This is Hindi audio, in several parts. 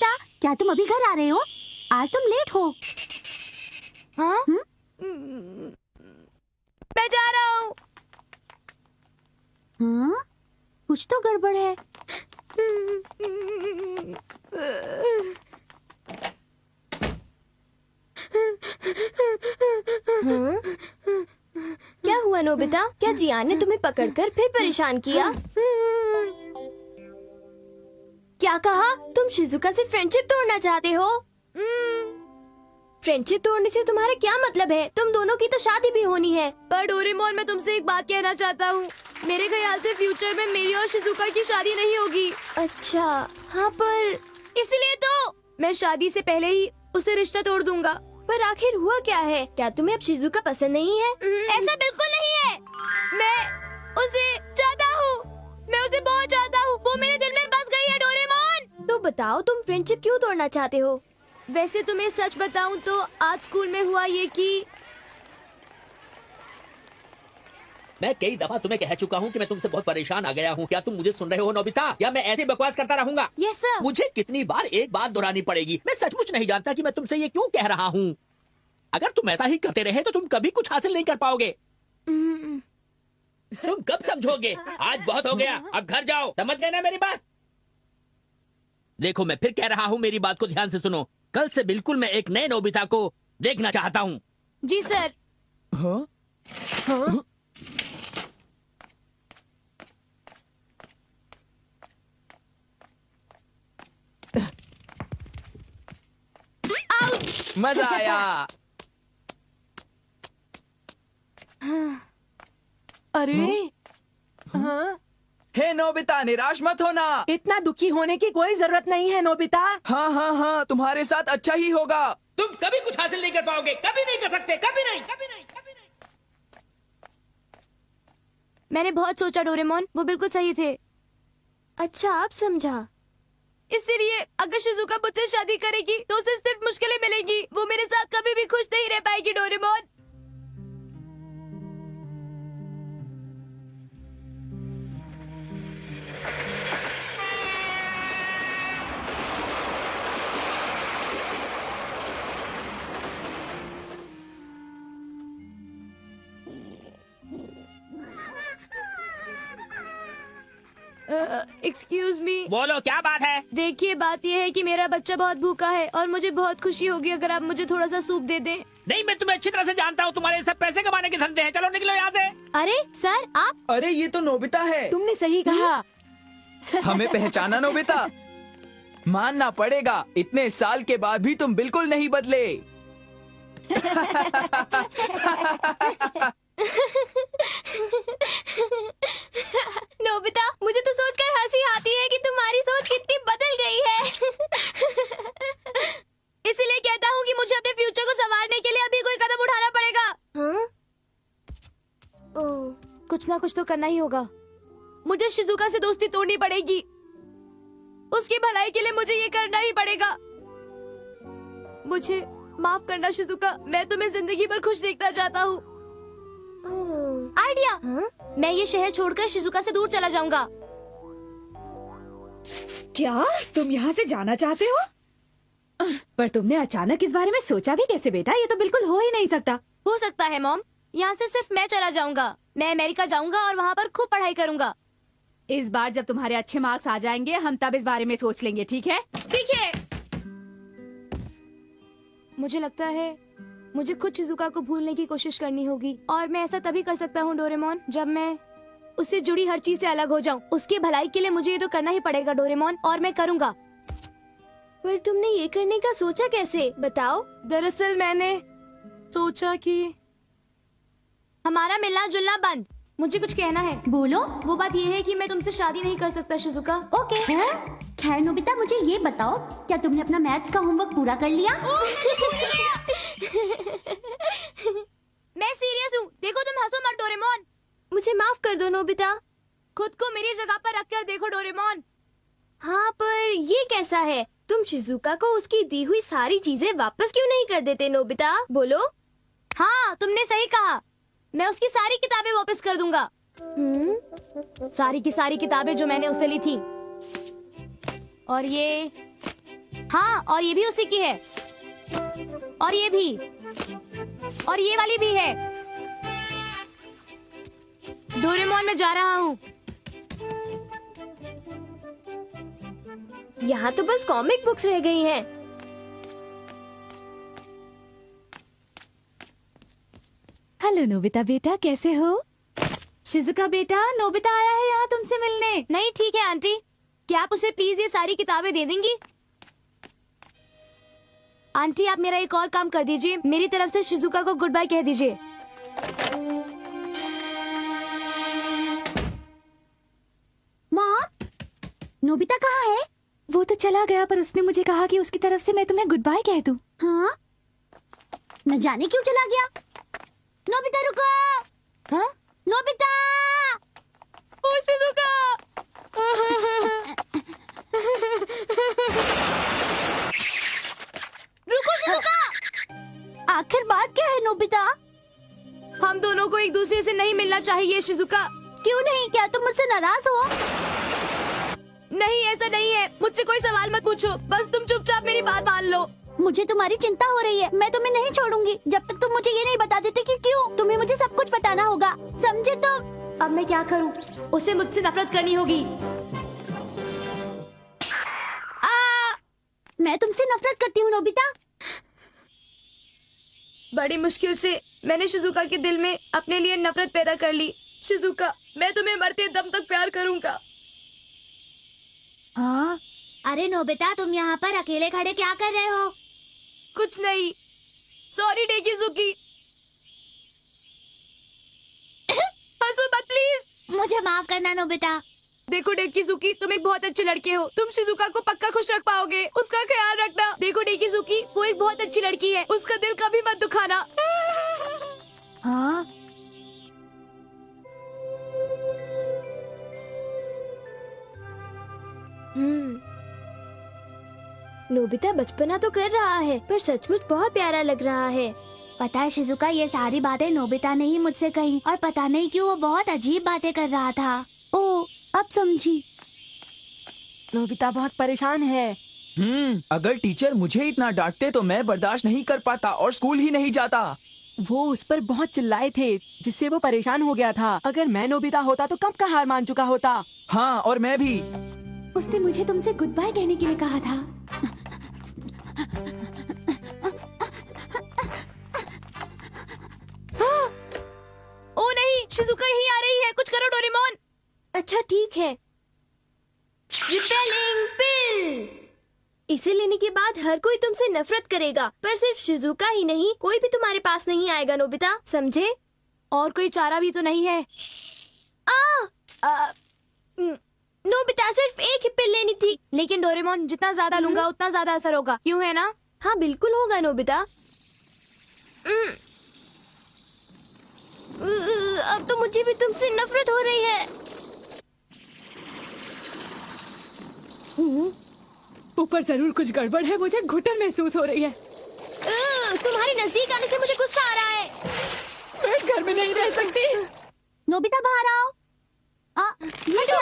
नोबिता, क्या तुम अभी घर आ रहे हो? आज तुम लेट हो। हाँ? मैं जा रहा हूँ। हाँ? कुछ तो गड़बड़ है। हाँ? क्या हुआ नोबिता? क्या जियान ने तुम्हें पकड़कर फिर परेशान किया? क्या कहा? तुम शिजुका से फ्रेंडशिप तोड़ना चाहते हो? फ्रेंडशिप तोड़ने से तुम्हारा क्या मतलब है? तुम दोनों की तो शादी भी होनी है। पर डोरेमोन, मैं तुमसे एक बात कहना चाहता हूँ। मेरे ख्याल से फ्यूचर में मेरी और शिजुका की शादी नहीं होगी। अच्छा, हाँ, पर इसलिए तो मैं शादी से पहले ही उसे रिश्ता तोड़ दूंगा। पर आखिर हुआ क्या है? क्या तुम्हें अब शिजुका पसंद नहीं है? ऐसा बिल्कुल नहीं है। मैं उसे चाहता हूँ। मैं उसे बहुत चाहता हूँ। वो मेरे दिल में बस गई है डोरेमोन। तो बताओ, तुम फ्रेंडशिप क्यों तोड़ना चाहते हो? वैसे तुम्हें सच बताऊं तो आज स्कूल में हुआ ये कि मैं कई दफा तुम्हें कह चुका हूँ कि मैं तुमसे बहुत परेशान आ गया हूँ। क्या तुम मुझे सुन रहे हो नोबिता, या मैं ऐसे बकवास करता रहूंगा? Yes sir. मुझे कितनी बार एक बात दोहरानी पड़ेगी? मैं सचमुच नहीं जानता कि मैं तुमसे ये क्यों कह रहा हूँ। अगर तुम ऐसा ही करते रहे तो तुम कभी कुछ हासिल नहीं कर पाओगे। तुम कब समझोगे? आज बहुत हो गया, अब घर जाओ। समझ गए ना मेरी बात? देखो, मैं फिर कह रहा हूँ, मेरी बात को ध्यान से सुनो। कल से बिल्कुल मैं एक नए नोबिता को देखना चाहता हूँ। जी सर। हाँ? हाँ? मजा आया। अरे हाँ? हे नोबिता, निराश मत होना। इतना दुखी होने की कोई जरूरत नहीं है नोबिता। हाँ हाँ हाँ, तुम्हारे साथ अच्छा ही होगा। तुम कभी कुछ हासिल नहीं कर पाओगे, कभी नहीं कर सकते, कभी नहीं, कभी नहीं, कभी नहीं। मैंने बहुत सोचा डोरेमोन, वो बिल्कुल सही थे। अच्छा, आप समझा। इसीलिए अगर शिजुका मुझसे शादी करेगी तो उसे सिर्फ मुश्किलें मिलेगी। वो मेरे साथ कभी भी खुश नहीं रह पाएगी डोरेमोन। Excuse me. बोलो, क्या बात है? देखिए, बात यह है कि मेरा बच्चा बहुत भूखा है और मुझे बहुत खुशी होगी अगर आप मुझे थोड़ा सा सूप दे दें। नहीं, मैं तुम्हें अच्छी तरह से जानता हूँ। तुम्हारे सब पैसे कमाने के धंधे हैं। चलो निकलो यहाँ से। अरे सर, आप? अरे ये तो नोबिता है। तुमने सही कहा। हमें पहचाना नोबिता? मानना पड़ेगा, इतने साल के बाद भी तुम बिल्कुल नहीं बदले। नोबिता, मुझे तो सोचकर हंसी आती है कि तुम्हारी सोच कितनी बदल गई है। इसीलिए कहता हूँ कि मुझे अपने फ्यूचर को संवारने के लिए अभी कोई कदम उठाना पड़ेगा। हाँ? ओह, कुछ ना कुछ तो करना ही होगा। मुझे शिजुका से दोस्ती तोड़नी पड़ेगी। उसकी भलाई के लिए मुझे ये करना ही पड़ेगा। मुझे माफ करना शिजुका, मैं तुम्हें जिंदगी भर खुश देखना चाहता हूँ। आइडिया। हाँ? मैं ये शहर छोड़कर शिजुका से दूर चला जाऊंगा। क्या तुम यहाँ से जाना चाहते हो? पर तुमने अचानक इस बारे में सोचा भी कैसे बेटा? ये तो बिल्कुल हो ही नहीं सकता। हो सकता है मॉम, यहाँ से सिर्फ मैं चला जाऊंगा। मैं अमेरिका जाऊंगा और वहाँ पर खूब पढ़ाई करूंगा। इस बार जब तुम्हारे अच्छे मार्क्स आ जाएंगे हम तब इस बारे में सोच लेंगे, ठीक है? ठीक है। मुझे लगता है मुझे खुद शिजुका को भूलने की कोशिश करनी होगी और मैं ऐसा तभी कर सकता हूँ डोरेमोन, जब मैं उससे जुड़ी हर चीज से अलग हो जाऊँ। उसकी भलाई के लिए मुझे ये तो करना ही पड़ेगा डोरेमोन, और मैं करूँगा। पर तुमने ये करने का सोचा कैसे, बताओ? दरअसल मैंने सोचा कि हमारा मिलना जुलना बंद। मुझे कुछ कहना है। बोलो। वो बात ये है कि मैं तुमसे शादी नहीं कर सकता शिजुका। ओके। खैर नोबिता, मुझे ये बताओ, क्या तुमने अपना मैथ्स का होमवर्क पूरा कर लिया? मैं सीरियस हूँ। देखो, तुम हंसो मत डोरेमोन। मुझे माफ कर दो नोबिता। खुद को मेरी जगह पर रख कर देखो डोरेमोन। हाँ, पर ये कैसा है? तुम शिजुका को उसकी दी हुई सारी चीजें वापस क्यों नहीं कर देते नोबिता? बोलो। हाँ, तुमने सही कहा। मैं उसकी सारी किताबें वापस कर दूंगा। सारी की सारी किताबें जो मैंने उससे ली थी। और ये हाँ, और ये भी उसी की है। और ये भी। और ये वाली भी है। डोरेमोन मैं जा रहा हूँ। यहाँ तो बस कॉमिक बुक्स रह गई हैं। हेलो नोबिता बेटा, कैसे हो? शिजुका बेटा, नोबिता आया है यहाँ तुमसे मिलने। नहीं, ठीक है आंटी। क्या आप उसे प्लीज ये सारी किताबें दे देंगी? आंटी, आप मेरा एक और काम कर दीजिए। मेरी तरफ से शिजुका को गुड बाय कह दीजिए। माँ, नोबिता कहाँ है? वो तो चला गया, पर उसने मुझे कहा कि उसकी तरफ से मैं तुम्हें गुड बाय कह दूं। हाँ, न जाने क्यों चला गया। नोबिता रुको। हाँ? नोबिता। ओ शिजुका। रुको शिजुका। आखिर बात क्या है नोबिता? हम दोनों को एक दूसरे से नहीं मिलना चाहिए शिजुका। क्यों नहीं? क्या तुम मुझसे नाराज हो? नहीं, ऐसा नहीं है। मुझसे कोई सवाल मत पूछो, बस तुम चुपचाप मेरी बात मान लो। मुझे तुम्हारी चिंता हो रही है। मैं तुम्हें नहीं छोड़ूंगी जब तक तुम मुझे ये नहीं बता देते कि क्यों। तुम्हें मुझे सब कुछ बताना होगा, समझे तुम? अब मैं क्या करूं? उसे मुझसे नफरत करनी होगी। मैं तुमसे नफरत करती हूँ नोबिता। बड़ी मुश्किल से मैंने शिजुका के दिल में अपने लिए नफरत पैदा कर ली। शिजुका, मैं तुम्हें मरते दम तक प्यार करूंगा। हाँ? अरे नोबिता, तुम यहाँ पर अकेले खड़े क्या कर रहे हो? कुछ नहीं। सॉरी डेकिजुकी। हंसो मत प्लीज। मुझे माफ करना नोबिता। देखो डेकिजुकी, तुम एक बहुत अच्छी लड़की हो। तुम शिजुका को पक्का खुश रख पाओगे। उसका ख्याल रखना। देखो डेकिजुकी, वो एक बहुत अच्छी लड़की है। उसका दिल कभी मत दुखाना। हाँ? नोबिता बचपना तो कर रहा है, पर सचमुच बहुत प्यारा लग रहा है। पता है शिजुका, ये सारी बातें नोबिता ने ही मुझसे कही और पता नहीं क्यों वो बहुत अजीब बातें कर रहा था। ओह, अब समझी। नोबिता बहुत परेशान है। अगर टीचर मुझे इतना डांटते तो मैं बर्दाश्त नहीं कर पाता और स्कूल ही नहीं जाता। वो उस पर बहुत चिल्लाए थे, जिससे वो परेशान हो गया था। अगर मैं नोबिता होता तो कब का हार मान चुका होता। हाँ, और मैं भी। उसने मुझे तुमसे गुड बाय कहने के लिए कहा था। ओ नहीं, शिजुका यही आ रही है। कुछ करो डोरेमोन। अच्छा ठीक है। रिपेलिंग पिल। इसे लेने के बाद हर कोई तुमसे नफरत करेगा, पर सिर्फ शिजुका ही नहीं, कोई भी तुम्हारे पास नहीं आएगा नोबिता, समझे? और कोई चारा भी तो नहीं है। नोबिता, सिर्फ एक ही पिल लेनी थी। लेकिन डोरेमोन, जितना ज्यादा लूंगा उतना ज्यादा असर होगा, क्यों है ना? हाँ बिल्कुल होगा नोबिता। अब तो मुझे भी तुमसे नफरत हो रही है। ऊपर जरूर कुछ गड़बड़ है। मुझे घुटन महसूस हो रही है। तुम्हारे नजदीक आने से मुझे गुस्सा आ रहा है। मैं इस घर में नहीं रह सकती। नोबिता बाहर आओ। ये क्या?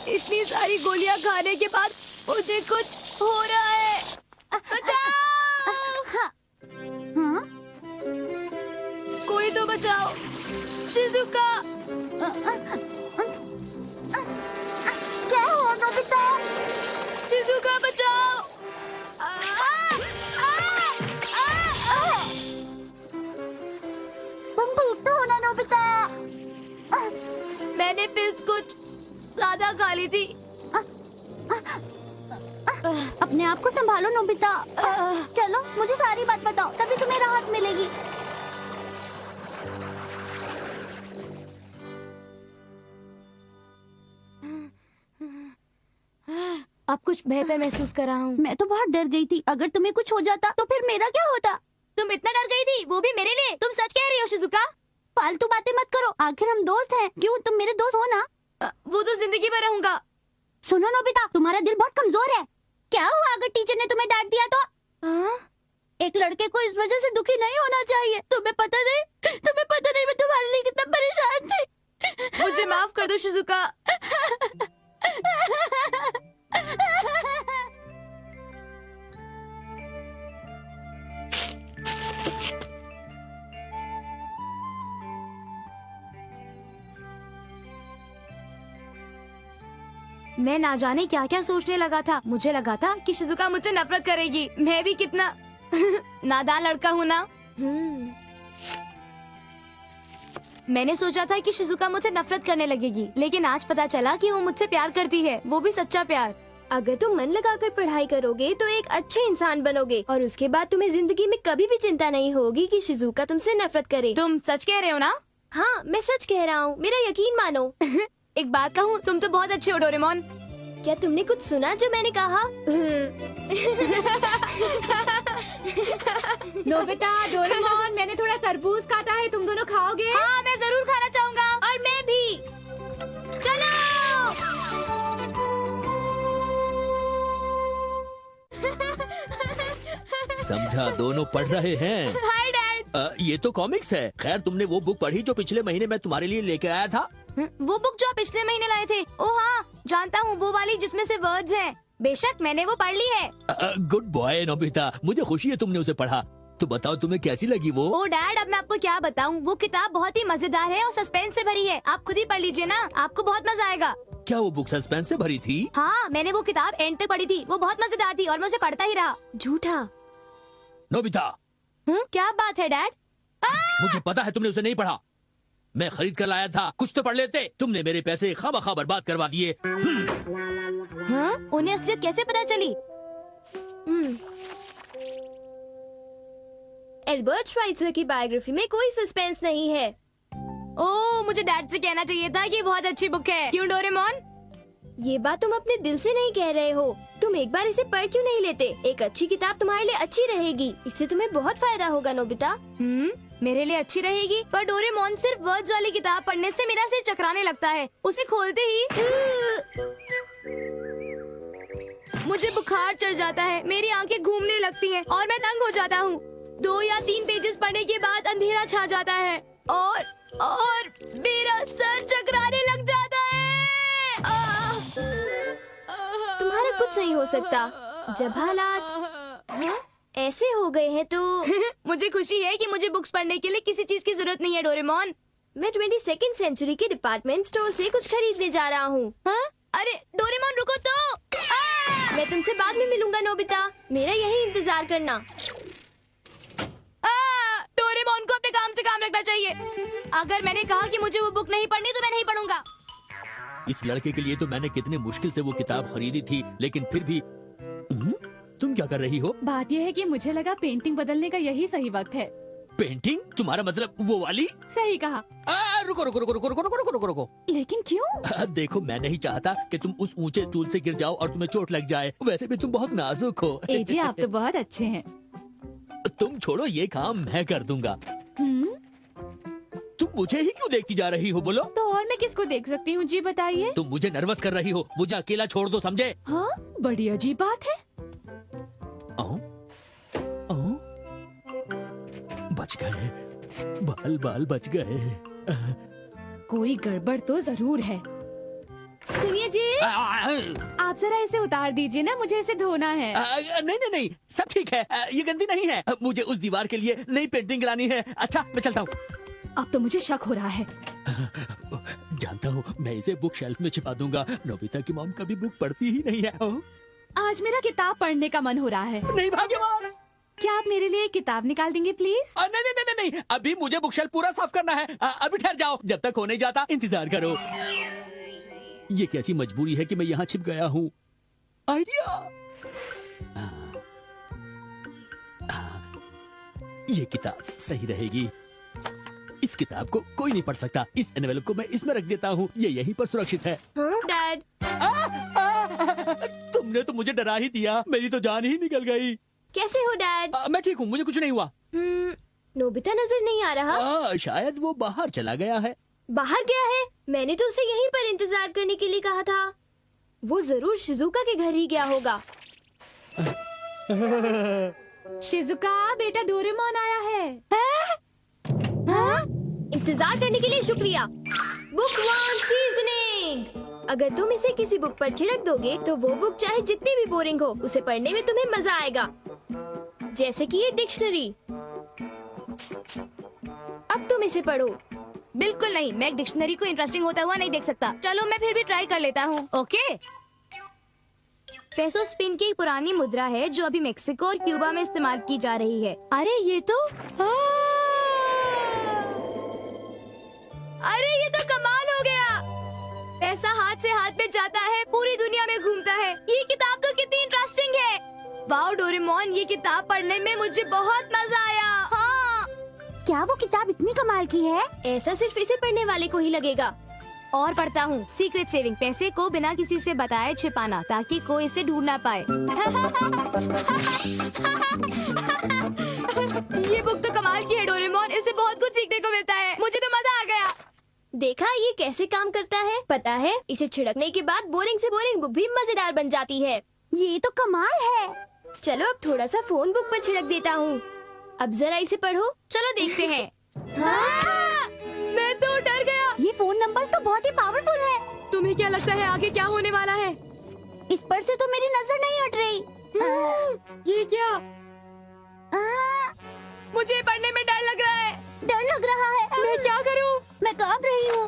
इतनी सारी गोलियां खाने के बाद मुझे कुछ हो रहा है। बचाओ! हाँ? कोई तो बचाओ। शिजुका। क्या हुआ नोबिता? शिजुका बचाओ। तुम ठीक तो हो ना नोबिता? मैंने पिल्स कुछ ज्यादा खा ली थी। अपने आप को संभालो नोबिता। चलो मुझे सारी बात बताओ, तभी तुम्हें राहत मिलेगी। अब कुछ बेहतर महसूस कर रहा हूँ। मैं तो बहुत डर गई थी। अगर तुम्हें कुछ हो जाता तो फिर मेरा क्या होता? तुम इतना डर गई थी, वो भी मेरे लिए? तुम सच कह रही हो शिजुका? फालतू बातें मत करो, आखिर हम दोस्त हैं। क्यों, तुम मेरे दोस्त हो ना? वो तो जिंदगी भर रहूंगा। सुनो नोबिता, तुम्हारा दिल बहुत कमजोर है। क्या हुआ अगर टीचर ने तुम्हें डांट दिया तो? एक लड़के को इस वजह से दुखी नहीं होना चाहिए। तुम्हें पता नहीं मैं तुम्हारे लिए कितना परेशान थी। मुझे माफ कर दो शिजुका। मैं ना जाने क्या क्या सोचने लगा था। मुझे लगा था कि शिजुका मुझसे नफरत करेगी। मैं भी कितना नादान लड़का हूँ ना। मैंने सोचा था कि शिजुका मुझसे नफरत करने लगेगी, लेकिन आज पता चला कि वो मुझसे प्यार करती है, वो भी सच्चा प्यार। अगर तुम मन लगाकर पढ़ाई करोगे तो एक अच्छे इंसान बनोगे और उसके बाद तुम्हें जिंदगी में कभी भी चिंता नहीं होगी कि शिजुका तुमसे नफरत करे। तुम सच कह रहे हो ना? हाँ, मैं सच कह रहा हूँ, मेरा यकीन मानो। एक बात कहूँ, तुम तो बहुत अच्छे हो डोरेमोन। क्या तुमने कुछ सुना जो मैंने कहा? नोबिता, डोरेमोन, मैंने थोड़ा तरबूज काटा है, तुम दोनों खाओगे? हाँ, मैं जरूर खाना चाहूँगा। और मैं भी। चलो। समझा, दोनों पढ़ रहे हैं। Hi dad. ये तो कॉमिक्स है। खैर, तुमने वो बुक पढ़ी जो पिछले महीने मैं तुम्हारे लिए लेके आया था? वो बुक जो पिछले महीने लाए थे? ओह हाँ, जानता हूँ, वो वाली जिसमें से वर्ड्स हैं। बेशक, मैंने वो पढ़ ली है। गुड बॉय नोबिता, मुझे खुशी है तुमने उसे पढ़ा। तो बताओ तुम्हें कैसी लगी वो? ओ डैड, अब मैं आपको क्या बताऊँ, वो किताब बहुत ही मजेदार है और सस्पेंस से भरी है। आप खुद ही पढ़ लीजिए ना, आपको बहुत मजा आएगा। क्या वो बुक सस्पेंस से भरी थी? हाँ, मैंने वो किताब एंड तक पढ़ी थी, वो बहुत मजेदार थी और मैं उसे पढ़ता ही रहा। झूठा। नोबिता, क्या बात है डैड? मुझे पता है तुमने उसे नहीं पढ़ा। मैं खरीद कर लाया था, कुछ तो पढ़ लेते। तुमने मेरे पैसे खामखा बर्बाद करवा दिए। हाँ? उन्हें असलियत कैसे पता चली? एल्बर्ट श्वाइट्जर की बायोग्राफी में कोई सस्पेंस नहीं है। ओह, मुझे डैड से कहना चाहिए था कि ये बहुत अच्छी बुक है। क्यों डोरेमोन? ये बात तुम अपने दिल से नहीं कह रहे हो। तुम एक बार इसे पढ़ क्यों नहीं लेते? एक अच्छी किताब तुम्हारे लिए अच्छी रहेगी, इससे तुम्हें बहुत फायदा होगा नोबिता। मेरे लिए अच्छी रहेगी, पर डोरेमोन सिर्फ वर्ड्स वाली किताब पढ़ने से मेरा सिर चकराने लगता है। उसे खोलते ही मुझे बुखार चढ़ जाता है, मेरी आंखें घूमने लगती हैं और मैं तंग हो जाता हूँ। 2 या 3 पेजेस पढ़ने के बाद अंधेरा छा जाता है और मेरा सर चकराने लग जाता है। तुम्हारा कुछ नहीं हो सकता। जब हालात ऐसे हो गए हैं तो मुझे खुशी है कि मुझे बुक्स पढ़ने के लिए किसी चीज की जरूरत नहीं है डोरेमोन। मैं 22वीं सेंचुरी के डिपार्टमेंट स्टोर से कुछ खरीदने जा रहा हूँ। अरे डोरेमोन, रुको तो। मैं तुमसे बाद में मिलूंगा नोबिता, मेरा यही इंतजार करना। डोरेमोन को अपने काम से काम रखना चाहिए। अगर मैंने कहा कि मुझे वो बुक नहीं पढ़नी तो मैं नहीं पढ़ूंगा। इस लड़के के लिए तो मैंने कितने मुश्किल से वो किताब खरीदी थी, लेकिन फिर भी। तुम क्या कर रही हो? बात यह है कि मुझे लगा पेंटिंग बदलने का यही सही वक्त है। पेंटिंग? तुम्हारा मतलब वो वाली? सही कहा। रुको रुको रुको रुको रुको रुको रुको रुको। लेकिन क्यों? देखो, मैं नहीं चाहता कि तुम उस ऊंचे स्टूल से गिर जाओ और तुम्हें चोट लग जाए। वैसे भी तुम बहुत नाजुक हो। एजी, आप तो बहुत अच्छे हैं। तुम छोड़ो, ये काम मैं कर दूंगा। तुम मुझे ही क्यों देखती जा रही हो? बोलो तो और मैं किसको देख सकती हूँ? जी बताइए। तुम मुझे नर्वस कर रही हो। मुझे अकेला छोड़ दो, समझे? हाँ, बड़ी अजीब बात है। बच गए, बाल बाल बच गए। कोई गड़बड़ तो जरूर है। सुनिए जी, आप जरा इसे उतार दीजिए ना, मुझे इसे धोना है। नहीं नहीं नहीं, सब ठीक है। ये गंदी नहीं है। मुझे उस दीवार के लिए नई पेंटिंग लानी है। अच्छा, मैं चलता हूँ। अब तो मुझे शक हो रहा है। जानता हूँ, मैं इसे बुक शेल्फ में छिपा दूंगा। नोबिता की मॉम कभी बुक पढ़ती ही नहीं है। आज मेरा किताब पढ़ने का मन हो रहा है। नहीं भाग्यवान, क्या आप मेरे लिए किताब निकाल देंगे प्लीज? नहीं नहीं नहीं नहीं, अभी मुझे बुक शेल्फ पूरा साफ करना है। अभी ठहर जाओ, जब तक हो नहीं जाता इंतजार करो। ये कैसी मजबूरी है कि मैं यहाँ छिप गया हूँ। आइडिया। ये किताब सही रहेगी। इस किताब को कोई नहीं पढ़ सकता। इस एनवेलप को मैं इसमें रख देता हूँ, ये यहीं पर सुरक्षित है। डैड, तुमने तो मुझे डरा ही दिया, मेरी तो जान ही निकल गई। कैसे हो डैड? मैं ठीक हूँ, मुझे कुछ नहीं हुआ। नोबिता नजर नहीं आ रहा। शायद वो बाहर चला गया है। बाहर गया है? मैंने तो उसे यहीं पर इंतजार करने के लिए कहा था। वो जरूर शिजुका के घर ही गया होगा। शिजुका, बेटा डोरेमोन आया है। इंतजार करने के लिए शुक्रिया। Bookworm seasoning. अगर तुम इसे किसी बुक पर छिड़क दोगे तो वो बुक चाहे जितनी भी बोरिंग हो, उसे पढ़ने में तुम्हें मजा आएगा। जैसे कि ये डिक्शनरी। अब तुम इसे पढ़ो। बिल्कुल नहीं, मैं एक डिक्शनरी को इंटरेस्टिंग होता हुआ नहीं देख सकता। चलो मैं फिर भी ट्राई कर लेता हूँ। ओके। पेसो स्पेन की एक पुरानी मुद्रा है जो अभी मेक्सिको और क्यूबा में इस्तेमाल की जा रही है। अरे ये तो अरे ये तो कमाल हो गया। पैसा हाथ से हाथ में जाता है, पूरी दुनिया में घूमता है। ये किताब तो कितनी इंटरेस्टिंग है। वाओ डोरेमोन, ये किताब पढ़ने में मुझे बहुत मजा आया। हाँ। क्या वो किताब इतनी कमाल की है? ऐसा सिर्फ इसे पढ़ने वाले को ही लगेगा। और पढ़ता हूँ, सीक्रेट सेविंग, पैसे को बिना किसी से बताए छिपाना ताकि कोई इसे ढूंढ ना पाए। ये बुक तो कमाल की है डोरेमोन, इससे बहुत कुछ सीखने को मिलता है। मुझे तो मजा आ गया। देखा ये कैसे काम करता है? पता है, इसे छिड़कने के बाद बोरिंग से बोरिंग बुक भी मजेदार बन जाती है। ये तो कमाल है। चलो अब थोड़ा सा फोन बुक पर छिड़क देता हूँ। अब जरा इसे पढ़ो। चलो देखते हैं। मैं तो डर गया। ये फोन नंबर तो बहुत ही पावरफुल है। तुम्हें क्या लगता है आगे क्या होने वाला है? इस पर से तो मेरी नजर नहीं हट रही। ये क्या? मुझे पढ़ने में डर लग रहा है। डर लग रहा है। मैं क्या करूं? मैं कांप रही हूँ।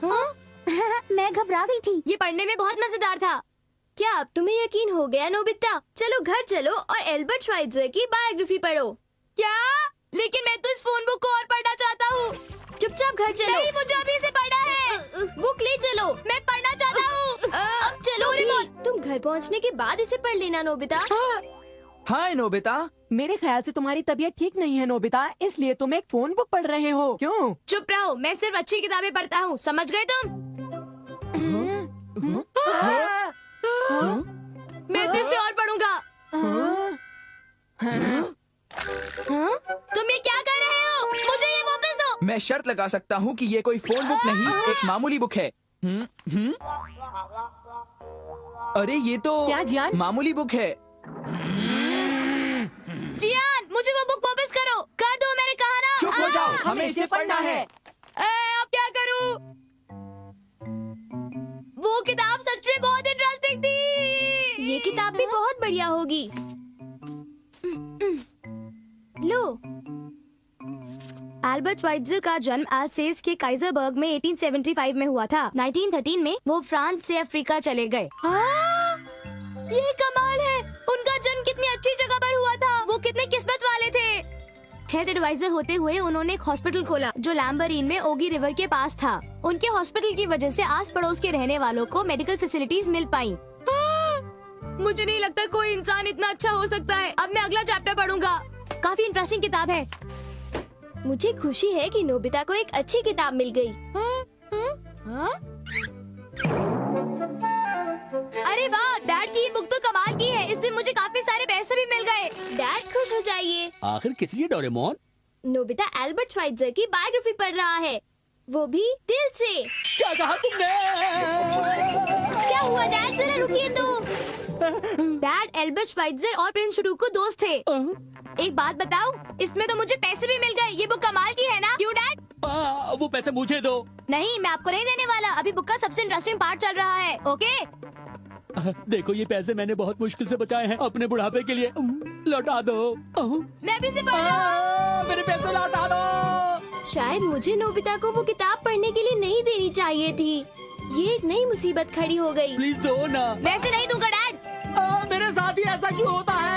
मैं घबरा गई थी। ये पढ़ने में बहुत मजेदार था। क्या अब तुम्हें यकीन हो गया नोबिता? चलो घर चलो और एल्बर्ट श्वाइट्जर की बायोग्राफी पढ़ो। क्या? लेकिन मैं तो इस फोन बुक को और पढ़ना चाहता हूँ। चुपचाप घर चलो। नहीं, मुझे अभी इसे पढ़ना है। बुक ले चलो। मैं पढ़ना चाहता हूँ। अब चलो भी। तुम घर पहुँचने के बाद इसे पढ़ लेना नोबिता। हाय नोबिता। मेरे ख्याल से तुम्हारी तबीयत ठीक नहीं है नोबिता, इसलिए तुम एक फोन बुक पढ़ रहे हो। क्यों? चुप रहो, मैं सिर्फ अच्छी किताबें पढ़ता हूँ, समझ गए तुम? मैं तो इसे और पढ़ूंगा। तुम ये क्या कर रहे हो? मुझे ये वापस दो। मैं शर्त लगा सकता हूँ कि ये कोई फोन बुक नहीं, एक मामूली बुक है। अरे ये तो क्या जियान? मामूली बुक है। जियान, मुझे वो बुक वापस करो। कर दो, मैंने कहा ना। चुप हो जाओ, हमें इसे पढ़ना है। अब क्या करूं? वो किताब सच में बहुत इंटरेस्टिंग थी। ये किताब भी बहुत बढ़िया होगी। लो। एल्बर्ट श्वाइट्जर का जन्म अल्सेस के काइजरबर्ग में 1875 में हुआ था। 1913 में वो फ्रांस से अफ्रीका चले गए। ये कमाल है। उनका जन्म कितनी अच्छी जगह पर हुआ था। वो कितने किस्मत वाले थे। हेल्थ एडवाइजर होते हुए उन्होंने एक हॉस्पिटल खोला जो लैम्बरीन में ओगी रिवर के पास था। उनके हॉस्पिटल की वजह से आस पड़ोस के रहने वालों को मेडिकल फैसिलिटीज मिल पाई। मुझे नहीं लगता कोई इंसान इतना अच्छा हो सकता है। अब मैं अगला चैप्टर पढ़ूंगा। काफी इंटरेस्टिंग किताब है। मुझे खुशी है कि नोबिता को एक अच्छी किताब मिल गई। अरे वाह, डैड की ये बुक तो कमाल की है। इसमें मुझे काफी सारे पैसे भी मिल गए। डैड खुश हो जाइए। आखिर किस लिए डोरेमोन? नोबिता एल्बर्ट श्वाइट्जर की बायोग्राफी पढ़ रहा है, वो भी दिल से। क्या कहा तुमने? क्या हुआ डैड? जरा रुकिए तो। डैड एल्बर्ट श्वाइट्जर और प्रिंस शुडुको दोस्त थे। एक बात बताओ, इसमें तो मुझे पैसे भी मिल गए। ये बुक कमाल की है ना? क्यों डैड? वो पैसे मुझे दो। नहीं, मैं आपको नहीं देने वाला। अभी बुक का सबसे इंटरेस्टिंग पार्ट चल रहा है। ओके? देखो, ये पैसे मैंने बहुत मुश्किल से बचाए हैं अपने बुढ़ापे के लिए। लौटा दो। मैं भी इसे पढ़ रहा हूँ। मेरे पैसे लौटा दो। शायद मुझे नोबिता को वो किताब पढ़ने के लिए नहीं देनी चाहिए थी। ये एक नई मुसीबत खड़ी हो गई। प्लीज दो ना। मैं इसे नहीं दूंगा डैड। मेरे साथ ही ऐसा क्यों होता है?